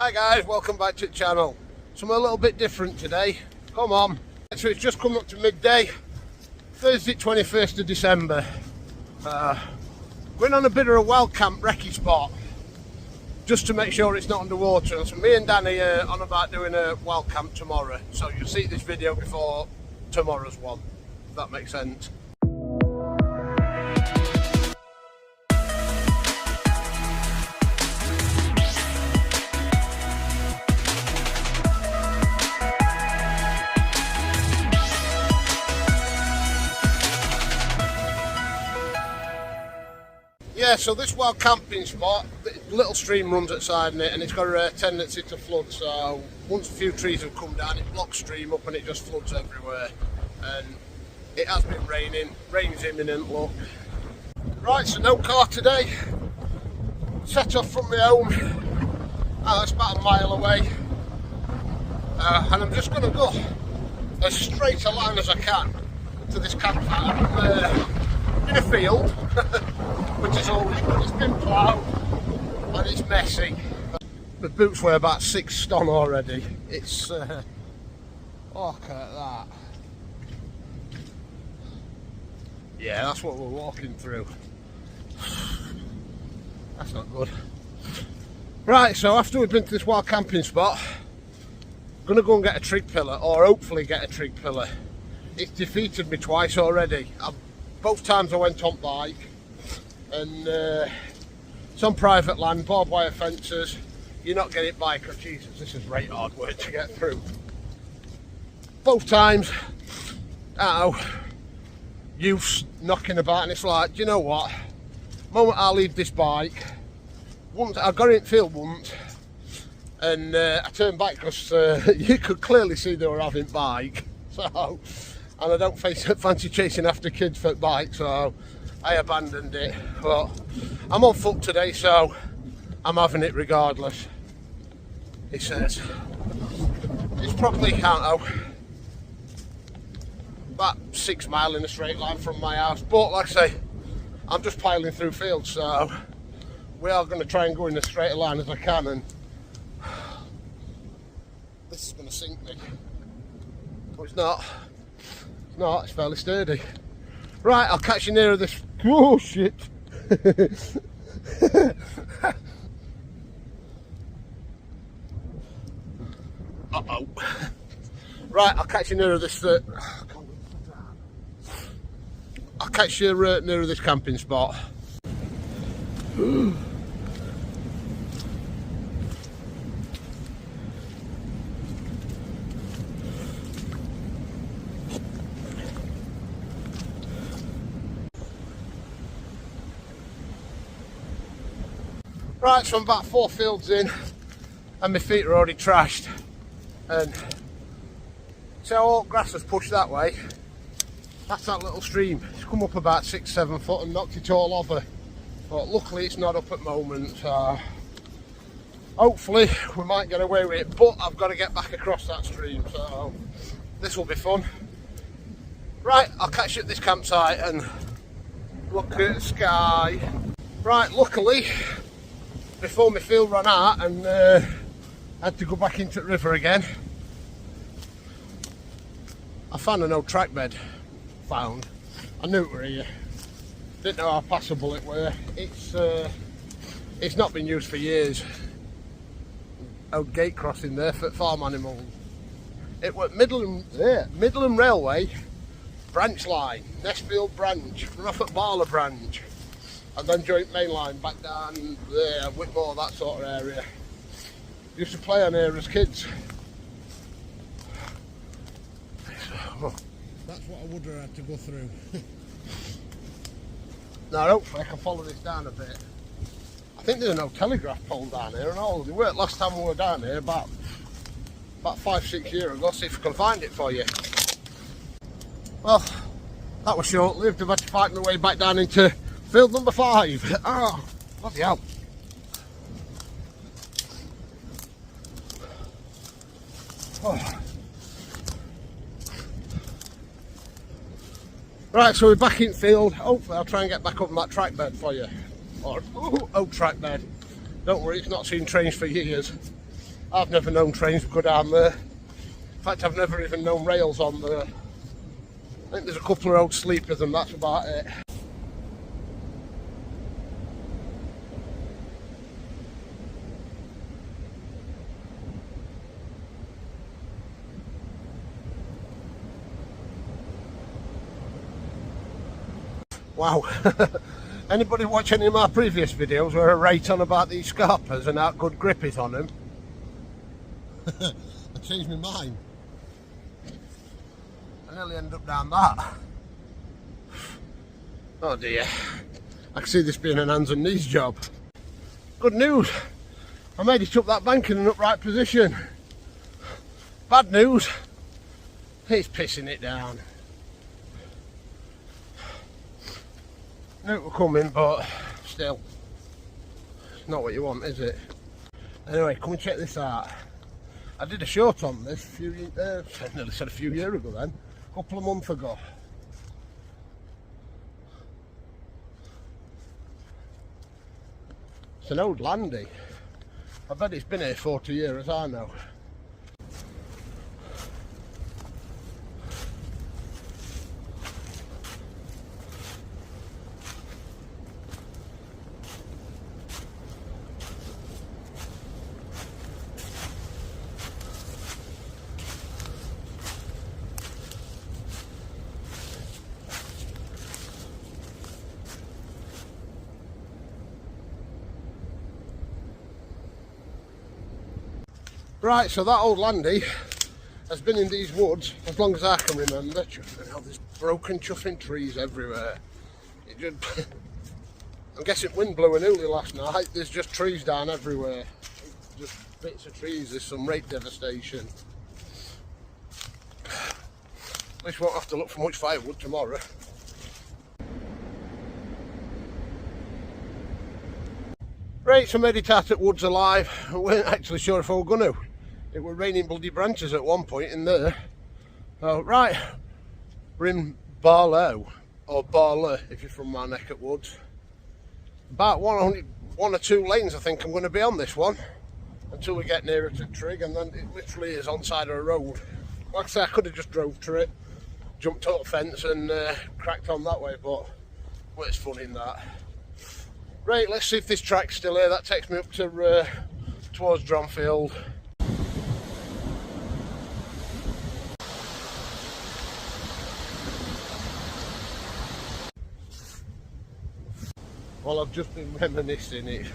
Hi guys, welcome back to the channel. Something a little bit different today. Come on. So it's just come up to midday, Thursday 21st of December. Going on a bit of a wild camp recce spot, just to make sure it's not underwater. So me and Danny are on about doing a wild camp tomorrow. So you'll see this video before tomorrow's one, if that makes sense. Yeah, so this wild camping spot, the little stream runs outside in it, and it's got a tendency to flood. So once a few trees have come down, it blocks stream up and it just floods everywhere. And it has been raining, rain's imminent, look. Right, so no car today. Set off from my home. It's about a mile away. And I'm just going to go as straight a line as I can to this campsite. I'm in a field. Which is always good. It's been ploughed and it's messy. The boots weigh about 6 stone already. It's look at that. Yeah, that's what we're walking through. That's not good. Right, so after we've been to this wild camping spot, I'm gonna go and get a trig pillar, or hopefully get a trig pillar. It's defeated me twice already. Both times I went on bike. And it's on private land, barbed wire fences. You're not getting it by, because Jesus, this is right hard work to get through. Both times, youths knocking about, and it's like, do you know what? The moment I leave this bike, once I got in the field once, and I turned back because you could clearly see they were having bike. So, and I don't fancy chasing after kids for bike, so I abandoned it. But I'm on foot today, so I'm having it regardless. It says it's probably, about 6 miles in a straight line from my house, but like I say, I'm just piling through fields, so we are going to try and go in as straight a line as I can, and this is going to sink me. But it's not. It's not. It's fairly sturdy. Right, I'll catch you nearer this. Oh shit! Uh-oh. Right, I'll catch you nearer this. I'll catch you nearer this camping spot. Right, so I'm about 4 fields in and my feet are already trashed, and see how all grass has pushed that way? That's that little stream. It's come up about 6-7 foot and knocked it all over, but luckily it's not up at the moment, so hopefully we might get away with it, but I've got to get back across that stream, so this will be fun. Right, I'll catch you at this campsite and look at the sky. Right, luckily before my field ran out and I had to go back into the river again, I found an old track bed. I knew it were here. Didn't know how passable it were. It's not been used for years. Old gate crossing there for farm animals. It was Midland Railway branch line, Nestfield branch, run off at Barler branch, and then joint main line back down there, Whitmore, that sort of area. Used to play on here as kids. That's what I would have had to go through. Now hopefully I can follow this down a bit. I think there's no telegraph pole down here and all. They weren't last time we were down here, about 5-6 years ago. See if I can find it for you. Well, that was short-lived. I've had to fight my way back down into field number 5. Oh, bloody hell. Oh. Right, so we're back in field. Hopefully I'll try and get back up on that track bed for you. Or old track bed. Don't worry, it's not seen trains for years. I've never known trains go down there. In fact, I've never even known rails on there. I think there's a couple of road sleepers and that's about it. Wow. Anybody watch any of my previous videos where I rate on about these scarpers and how good grip is on them? I changed my mind. I nearly ended up down that. Oh dear. I can see this being an hands and knees job. Good news. I made it up that bank in an upright position. Bad news. It's pissing it down. Knew it were coming, but still, it's not what you want, is it? Anyway, come and check this out. I did a short on this I nearly said a few years ago then, a couple of months ago. It's an old landy. I bet it's been here 40 years, as I know. Right, so that old landy has been in these woods as long as I can remember. Now there's broken chuffing trees everywhere. I'm guessing wind blew an ooly last night. There's just trees down everywhere. Just bits of trees. There's some rate devastation. At least we won't have to look for much firewood tomorrow. Right, so made it out at Woods alive. I weren't actually sure if I were going to. It were raining bloody branches at one point in there. Right, we're in Barlow, or Barlow if you're from my neck of woods. About one or two lanes I think I'm going to be on this one until we get nearer to Trig, and then it literally is on side of a road. Like I say, I could have just drove through it, jumped over the fence and cracked on that way, but well, it's fun in that. Right, let's see if this track's still here. That takes me up to towards Dronfield. Well, I've just been reminiscing it.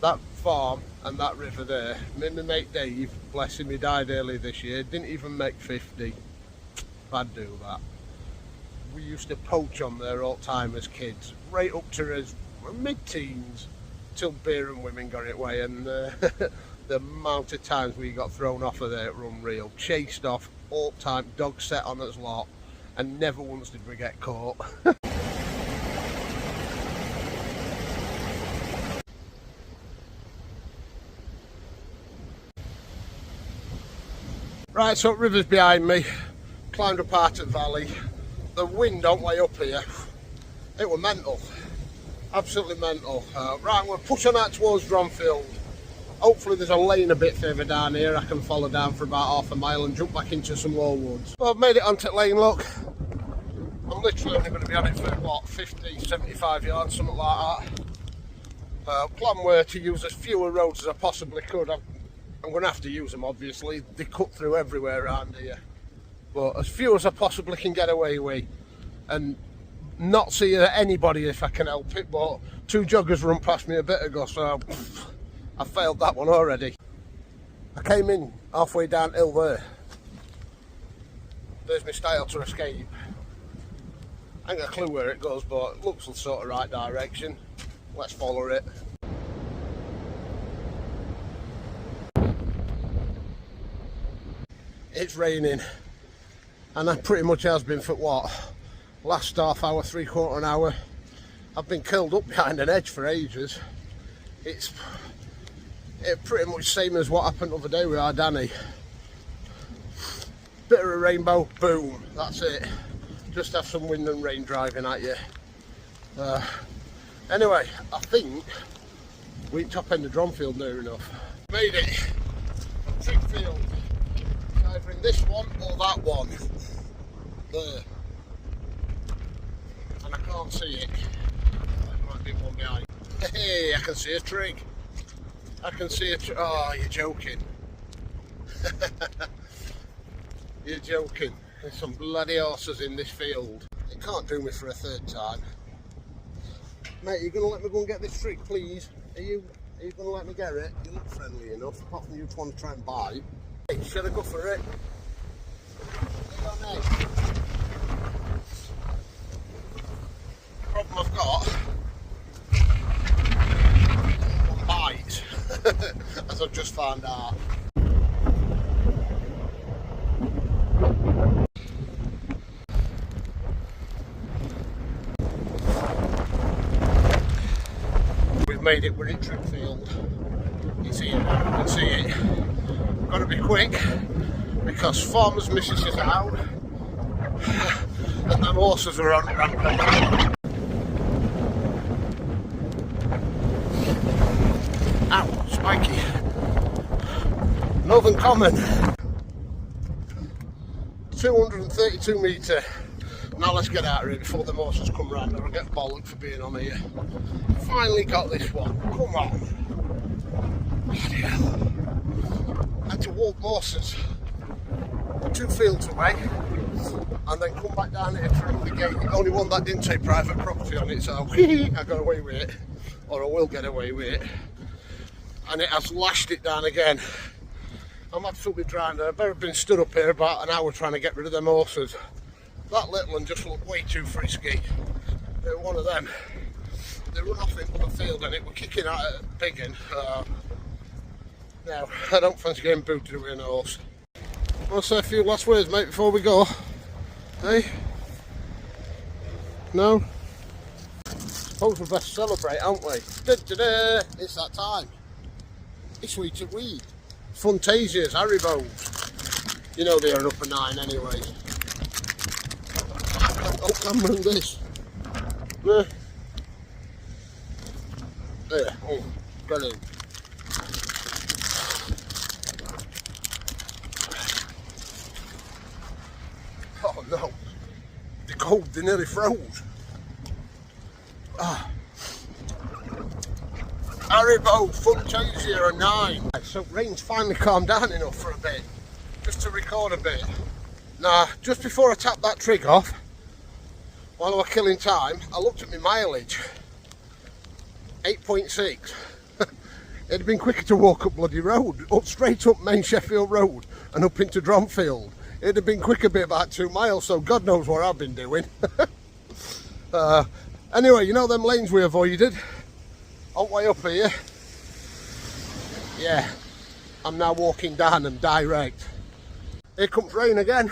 That farm and that river there. Me and my mate Dave, bless him, he died early this year. Didn't even make 50. I'd do that. We used to poach on there all the time as kids, right up to as mid-teens, till beer and women got it away, and the amount of times we got thrown off of there were unreal. Chased off all the time, dogs set on us lot, and never once did we get caught. Right, so river's behind me, climbed up out of the valley. The wind on way up here, it was mental, absolutely mental. Right, we're pushing out towards Dronfield. Hopefully there's a lane a bit further down here I can follow down for about half a mile and jump back into some more woods. Well, I've made it onto the lane, look. I'm literally only going to be on it for what, 50, 75 yards, something like that. Plan were to use as fewer roads as I possibly could. I'm going to have to use them, obviously. They cut through everywhere around here. But as few as I possibly can get away with, and not see anybody if I can help it. But two joggers run past me a bit ago, so I failed that one already. I came in halfway downhill there. There's my style to escape. I ain't got a clue where it goes, but it looks the sort of right direction. Let's follow it. It's raining, and that pretty much has been for what, last half hour, 3/4 hour. I've been curled up behind an edge for ages. It's pretty much same as what happened the other day with our Danny. Bit of a rainbow, boom, that's it. Just have some wind and rain driving at you. Anyway, I think we top end of Dronfield near enough. Made it. Trig field. Either in this one or that one. There. And I can't see it. There might be one behind. Hey, I can see a trig. I can see a trig. Oh, you're joking. You're joking. There's some bloody horses in this field. It can't do me for a third time. Mate, you gonna let me go and get this trig, please? Are you gonna let me get it? You look friendly enough, apart from you just want to try and buy. Hey, should I go for it? Problem I've got, one bite, as I've just found out. We've made it, we're in trig field. It's here now, you can see it. Got to be quick because farmer's missus is out and the horses are on rampage. Ow, spiky. Northern Common. 232 metre. Now let's get out of here before the horses come round and I'll get bollocked for being on here. Finally got this one. Come on. Bloody hell. I had to walk horses 2 fields away and then come back down here through the gate. The only one that didn't say private property on it, so I got away with it, or I will get away with it. And it has lashed it down again. I'm absolutely drowned. I've been stood up here about an hour trying to get rid of them horses. That little one just looked way too frisky. They're one of them. They run off into the field and it were kicking out at pigging. Now, I don't fancy getting booted with an horse. I'll say a few last words, mate, before we go. Hey? No? Suppose we best celebrate, aren't we? Da-da-da! It's that time. It's sweet at weed. Fantasias, Haribos. You know they're up a 9 anyway. Oh, camera and this. There. There. Oh, brilliant. Oh no. The cold, they nearly froze. Ah. Haribo, Fantasia, a 9. So rain's finally calmed down enough for a bit, just to record a bit. Now, just before I tapped that trig off, while I was killing time, I looked at my mileage. 8.6. It'd been quicker to walk up bloody road, up straight up Main Sheffield Road and up into Dronfield. It'd have been quicker by about 2 miles, so God knows what I've been doing. Anyway, you know them lanes we avoided? On way up here. Yeah, I'm now walking down them direct. Here comes rain again.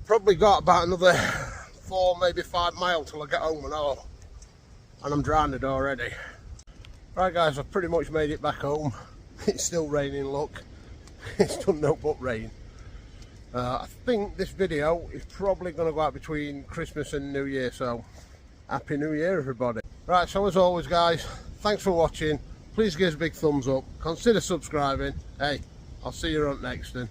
Probably got about another 4, maybe 5 miles till I get home and all. And I'm drowned already. Right guys, I've pretty much made it back home. It's still raining, look. It's done no but rain. I think this video is probably going to go out between Christmas and New Year, so Happy New Year everybody. Right, so as always guys, thanks for watching. Please give us a big thumbs up. Consider subscribing. Hey, I'll see you on next then.